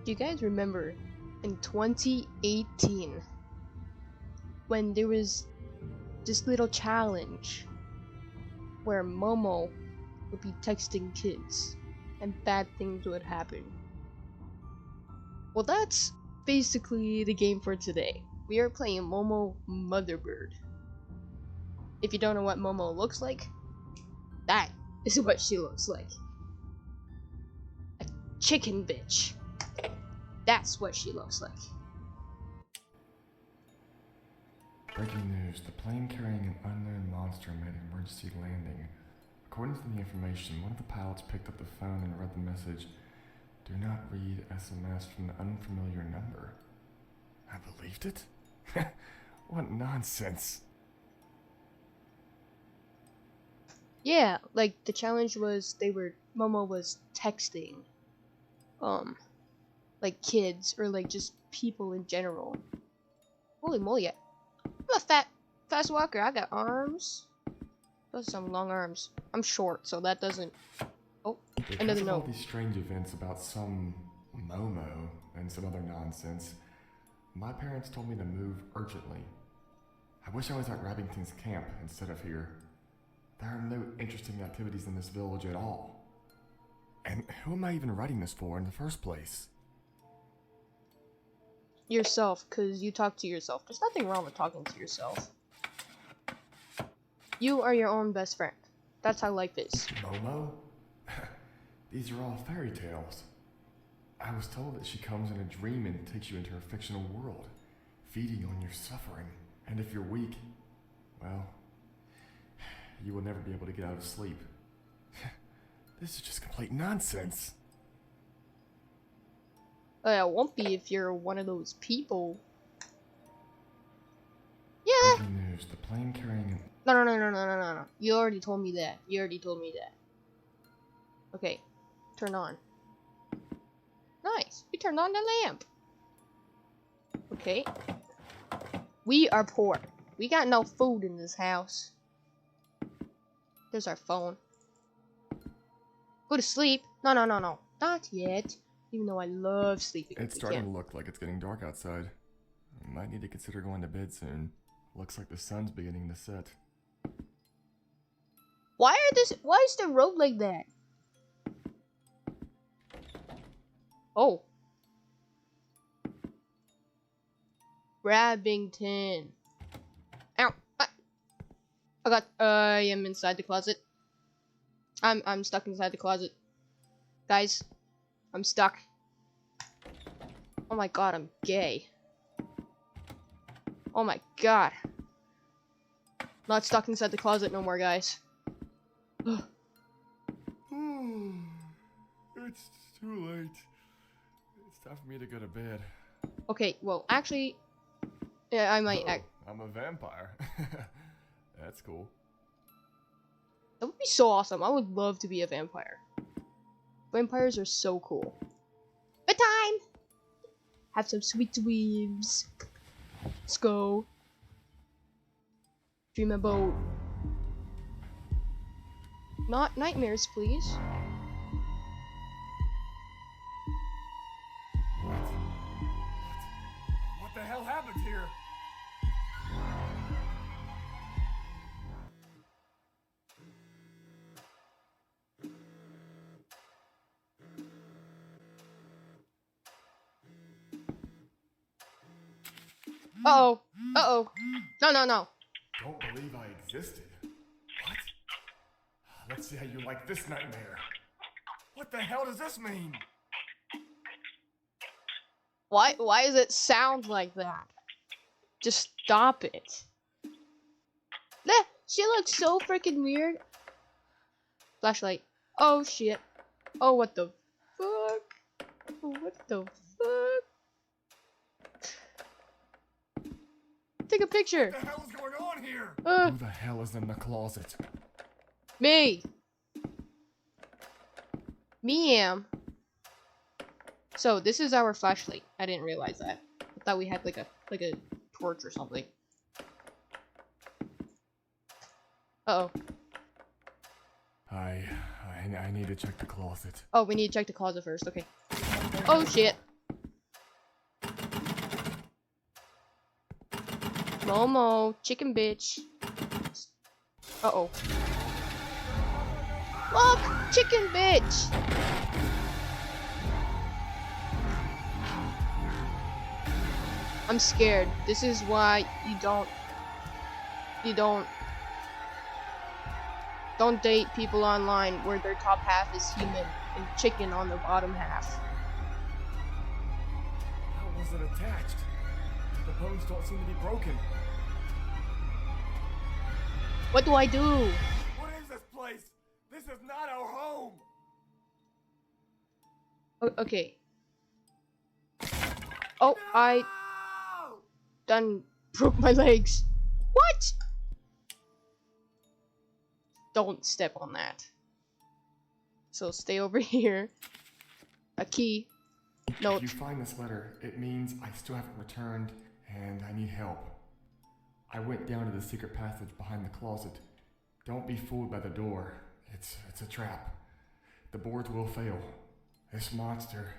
Do you guys remember in 2018 when there was this little challenge where Momo would be texting kids and bad things would happen? Well, that's basically the game for today. We are playing Momo Motherbird. If you don't know what Momo looks like, that is what she looks like. A chicken bitch. That's what she looks like. Breaking news, the plane carrying an unknown monster made an emergency landing. According to the information, one of the pilots picked up the phone and read the message, "Do not read SMS from an unfamiliar number." I believed it? What nonsense. Yeah, like the challenge was Momo was texting like kids or like just people in general. Holy moly, I'm a fast walker. I got arms. Those are some long arms. I'm short, so that doesn't. Oh, Because another of all note. these strange events about some Momo and some other nonsense, my parents told me to move urgently. I wish I was at Rabbington's camp instead of here. There are no interesting activities in this village at all. And who am I even writing this for in the first place? Yourself, because you talk to yourself. There's nothing wrong with talking to yourself. You are your own best friend. That's how life is. Momo? These are all fairy tales. I was told that she comes in a dream and takes you into her fictional world, feeding on your suffering. And if you're weak, well, you will never be able to get out of sleep. This is just complete nonsense. It won't be if you're one of those people. Yeah. Breaking news, the plane carrying an... No. You already told me that. Okay. Turn on. Nice. We turned on the lamp. Okay. We are poor. We got no food in this house. There's our phone. Go to sleep. No. Not yet. Even though I love sleeping. It's starting to look like it's getting dark outside. I might need to consider going to bed soon. Looks like the sun's beginning to set. Why is the road like that? Oh. Rabbington. Ow. I am inside the closet. I'm stuck inside the closet. Guys, I'm stuck. Oh my god, I'm gay. Oh my god. Not stuck inside the closet no more, guys. It's too late. It's time for me to go to bed. Okay, well, actually, yeah, I might act. I'm a vampire. That's cool. That would be so awesome. I would love to be a vampire. Vampires are so cool. Bedtime! Have some sweet dreams. Let's go. Dream about... not nightmares, please. What the hell happened here? Uh-oh. Uh-oh. No. Don't believe I existed. What? Let's see how you like this nightmare. What the hell does this mean? Why does it sound like that? Just stop it. She looks so freaking weird. Flashlight. Oh shit. Oh, what the fuck? What the fuck? Take a picture. What the hell is going on here? Who the hell is in the closet? Me am. So this is our flashlight. I didn't realize that. I thought we had like a torch or something. Uh-oh. I need to check the closet. Oh, we need to check the closet first. Okay. Oh shit. Momo, chicken bitch. Uh-oh. Look! Chicken bitch! I'm scared. This is why you don't date people online where their top half is human and chicken on the bottom half. How was it attached? The bones don't seem to be broken. What do I do? What is this place? This is not our home! Okay. Oh, I done broke my legs. What? Don't step on that. So stay over here. A key. Note. If you find this letter, it means I still haven't returned and I need help. I went down to the secret passage behind the closet. Don't be fooled by the door. It's a trap. The boards will fail. This monster,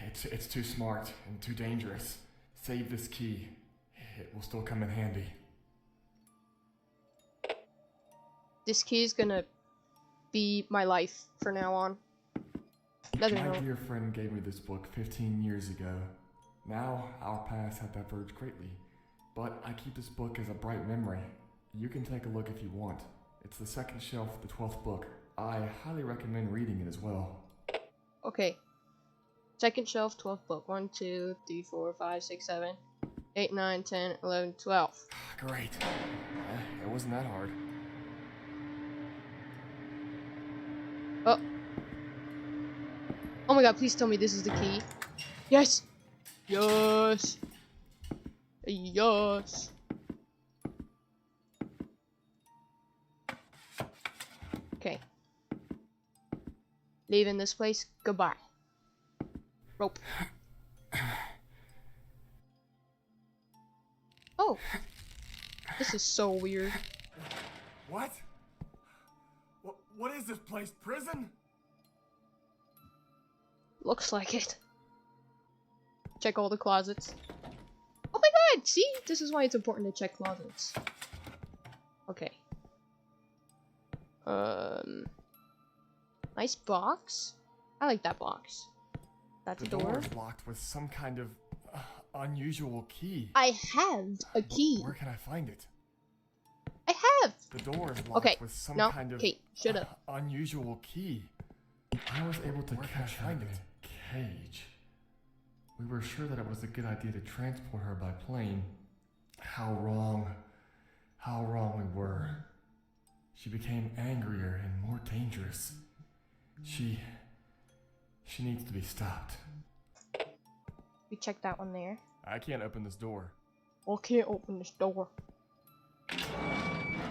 it's too smart and too dangerous. Save this key. It will still come in handy. This key is gonna be my life from now on. My dear friend gave me this book 15 years ago. Now, our paths have diverged greatly, but I keep this book as a bright memory. You can take a look if you want. It's the second shelf, the 12th book. I highly recommend reading it as well. Okay. Second shelf, 12th book. 1, 2, 3, 4, 5, 6, 7, 8, 9, 10, 11, 12. Great. It wasn't that hard. Oh. Oh my god, please tell me this is the key. Yes! Yes! Yes! Okay. Leaving this place. Goodbye. Rope. Oh. This is so weird. What? What is this place? Prison? Looks like it. Check all the closets. Oh my god! See? This is why it's important to check closets. Okay. Nice box. I like that box. That's a door. The door is locked with some kind of unusual key. I have a key. Where can I find it? I have. The door is locked with some kind of shut up. unusual key. I was able to catch her in a cage. We were sure that it was a good idea to transport her by plane. How wrong we were. She became angrier and more dangerous. She needs to be stopped. We checked that one there. I can't open this door. I can't open this door.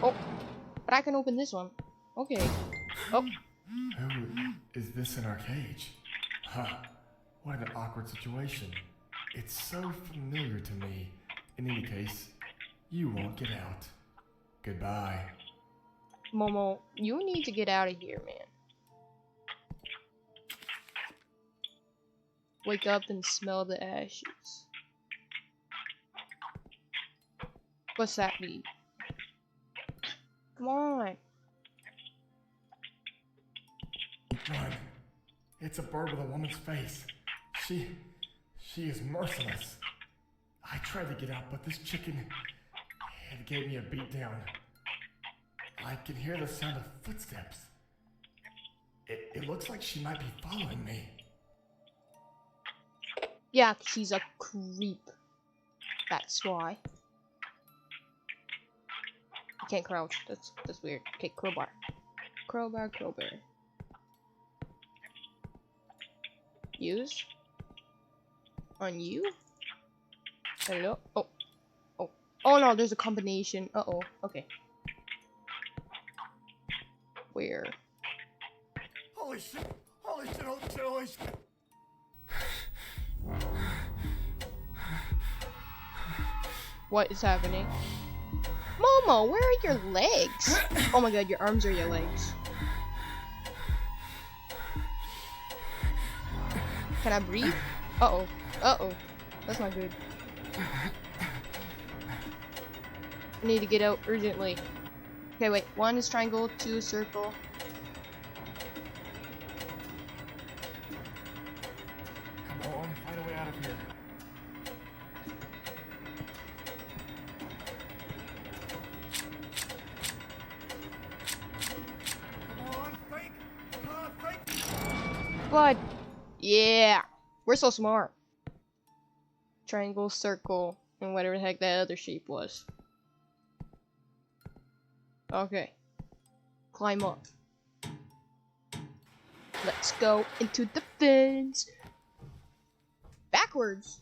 Oh, but I can open this one. Okay. Oh. Who is this in our cage? Huh. What an awkward situation. It's so familiar to me. In any case, you won't get out. Goodbye. Momo, you need to get out of here, man. Wake up and smell the ashes. What's that mean? Come on. Run. It's a bird with a woman's face. She is merciless. I tried to get out, but this chicken, it gave me a beat down. I can hear the sound of footsteps. It looks like she might be following me. Yeah, she's a creep. That's why. I can't crouch. That's weird. Okay, crowbar. Crowbar. Use. On you. Hello. Oh. Oh no, there's a combination. Uh-oh. Okay. Where? Holy shit! Holy shit! What is happening? Momo, where are your legs? Oh my god, your arms are your legs. Can I breathe? Uh-oh. That's not good. I need to get out urgently. Okay, wait. 1 is triangle, 2 is circle. Come on, find a way out of here. Come on, fake! Fake! But yeah, we're so smart. Triangle, circle, and whatever the heck that other shape was. Okay. Climb up. Let's go into the fence. Backwards?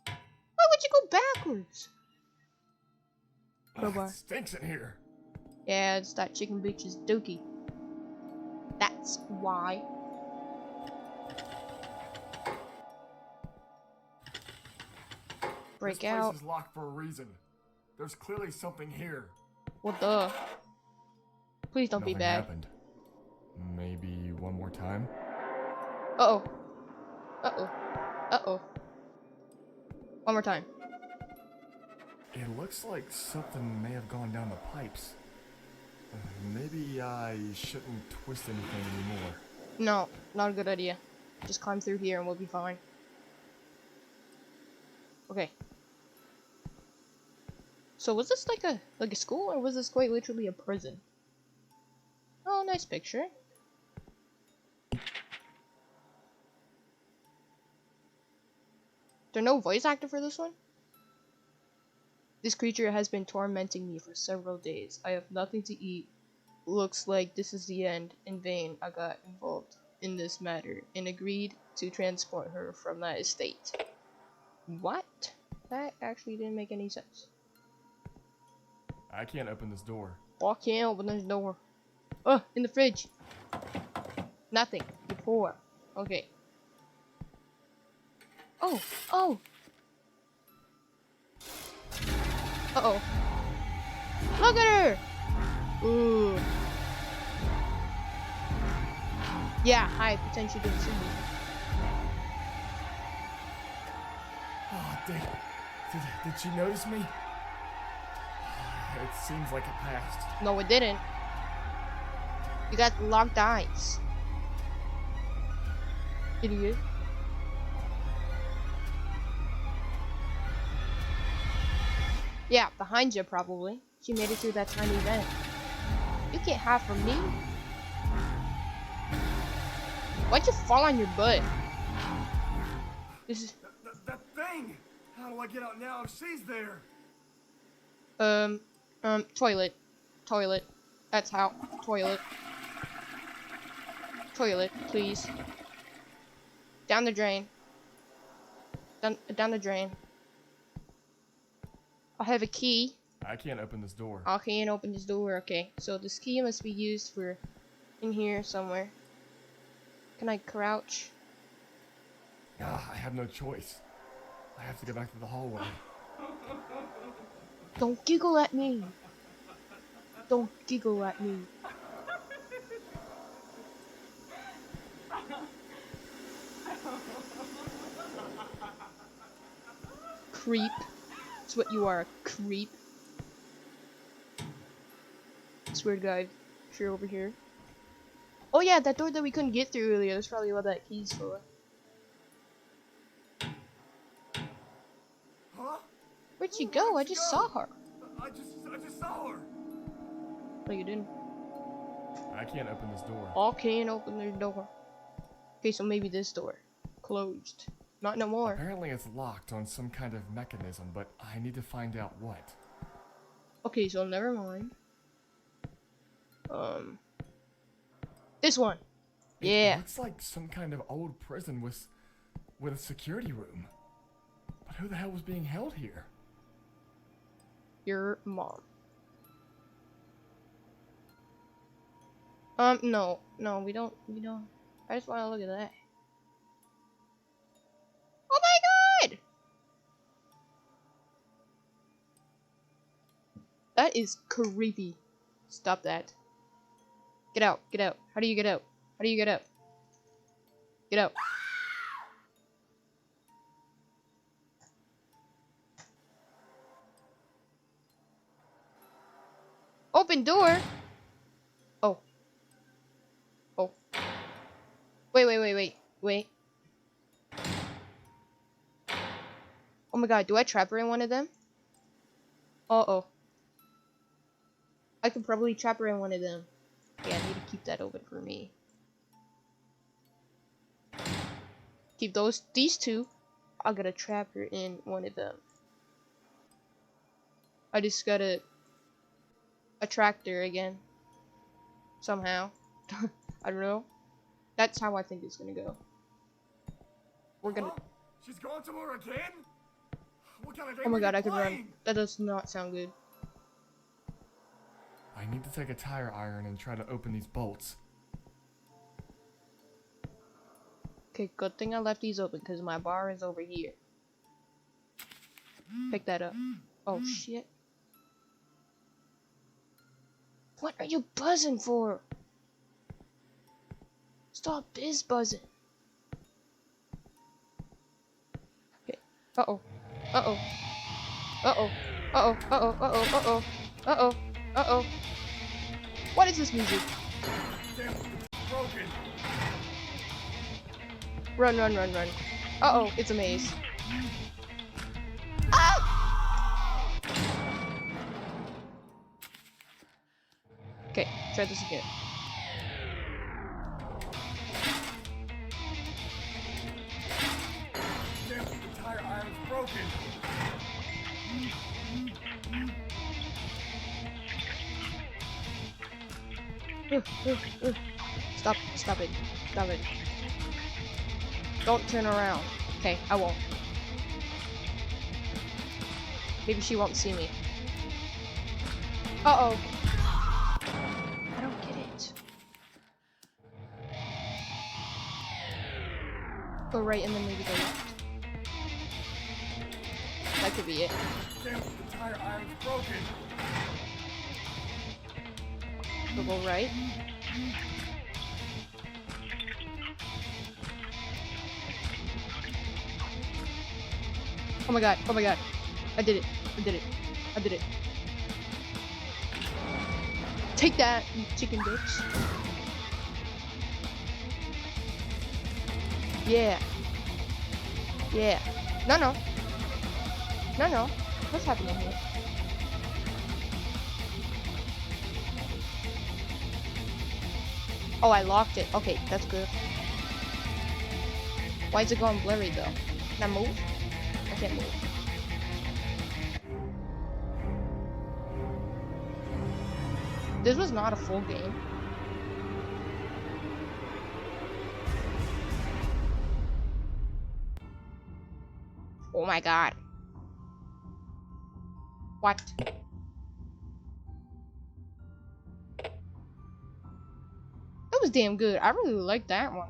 Why would you go backwards? Crowbar. It stinks in here. Yeah, it's that chicken bitch's dookie. That's why. Break This out. place is locked for a reason. There's clearly something here. What the? Please don't be Nothing bad. happened. Maybe one more time? Uh-oh. Uh-oh. Uh-oh. One more time. It looks like something may have gone down the pipes. Maybe I shouldn't twist anything anymore. No, not a good idea. Just climb through here and we'll be fine. Okay. So was this like a school, or was this quite literally a prison? Oh, nice picture. There no voice actor for this one? This creature has been tormenting me for several days. I have nothing to eat. Looks like this is the end. In vain, I got involved in this matter and agreed to transport her from that estate. What? That actually didn't make any sense. I can't open this door. Oh, I can't open this door. Oh, in the fridge. Nothing. Before. Okay. Oh, oh. Uh-oh. Look at her! Ooh. Yeah, I potentially didn't see me. Oh, did she notice me? It seems like it passed. No, it didn't. You got locked eyes. Idiot. Yeah, behind you probably. She made it through that tiny vent. You can't hide from me. Why'd you fall on your butt? This is That thing! How do I get out now if she's there? toilet. Toilet. That's how. Toilet. Toilet, please. Down the drain. Down the drain. I have a key. I can't open this door. I can't open this door. Okay, so this key must be used for in here somewhere. Can I crouch? I have no choice. I have to get back to the hallway. Don't giggle at me. Don't giggle at me. Creep. That's what you are, a creep. I swear to God, if you're over here. Oh yeah, that door that we couldn't get through earlier, that's probably what that key's for. Huh? Where'd she go? I just saw her. I just saw her. No, you didn't. I can't open this door. I can't open the door. Okay, so maybe this door. Closed. Not no more. Apparently it's locked on some kind of mechanism, but I need to find out what. Okay, so never mind. This one. Yeah. It looks like some kind of old prison with a security room. But who the hell was being held here? Your mom. No, we don't. I just want to look at that. Oh my God! That is creepy. Stop that. Get out, get out. How do you get out? How do you get out? Get out. Open door? Oh. Oh. Wait. Oh my god, do I trap her in one of them? Uh-oh. I could probably trap her in one of them. Yeah, I need to keep that open for me. Keep these two. I gotta trap her in one of them. I just gotta attract her again. Somehow. I don't know. That's how I think it's gonna go. We're gonna... Huh? She's going somewhere again? What kind of game Oh my are god, you I could run. playing? That does not sound good. I need to take a tire iron and try to open these bolts. Okay, good thing I left these open because my bar is over here. Pick that up. Oh shit. What are you buzzing for? Stop biz buzzing. Okay. Uh-oh. Uh-oh. Uh-oh. Uh-oh. Uh-oh. Uh-oh. Uh-oh. Uh-oh. Uh-oh. What is this music? Damn, it's broken. Run. Uh-oh, it's a maze. Ah! Okay, try this again. Damn, the tire iron's broken. Stop it. Don't turn around. Okay, I won't. Maybe she won't see me. Uh-oh. I don't get it. Go right and then maybe go left. That could be it. Damn, the tire iron's broken. We'll go right. Oh my god. I did it. Take that, you chicken bitch. Yeah. No. What's happening here? Oh, I locked it. Okay, that's good. Why is it going blurry though? Can I move? I can't move. This was not a full game. Oh my god. What? That was damn good. I really liked that one.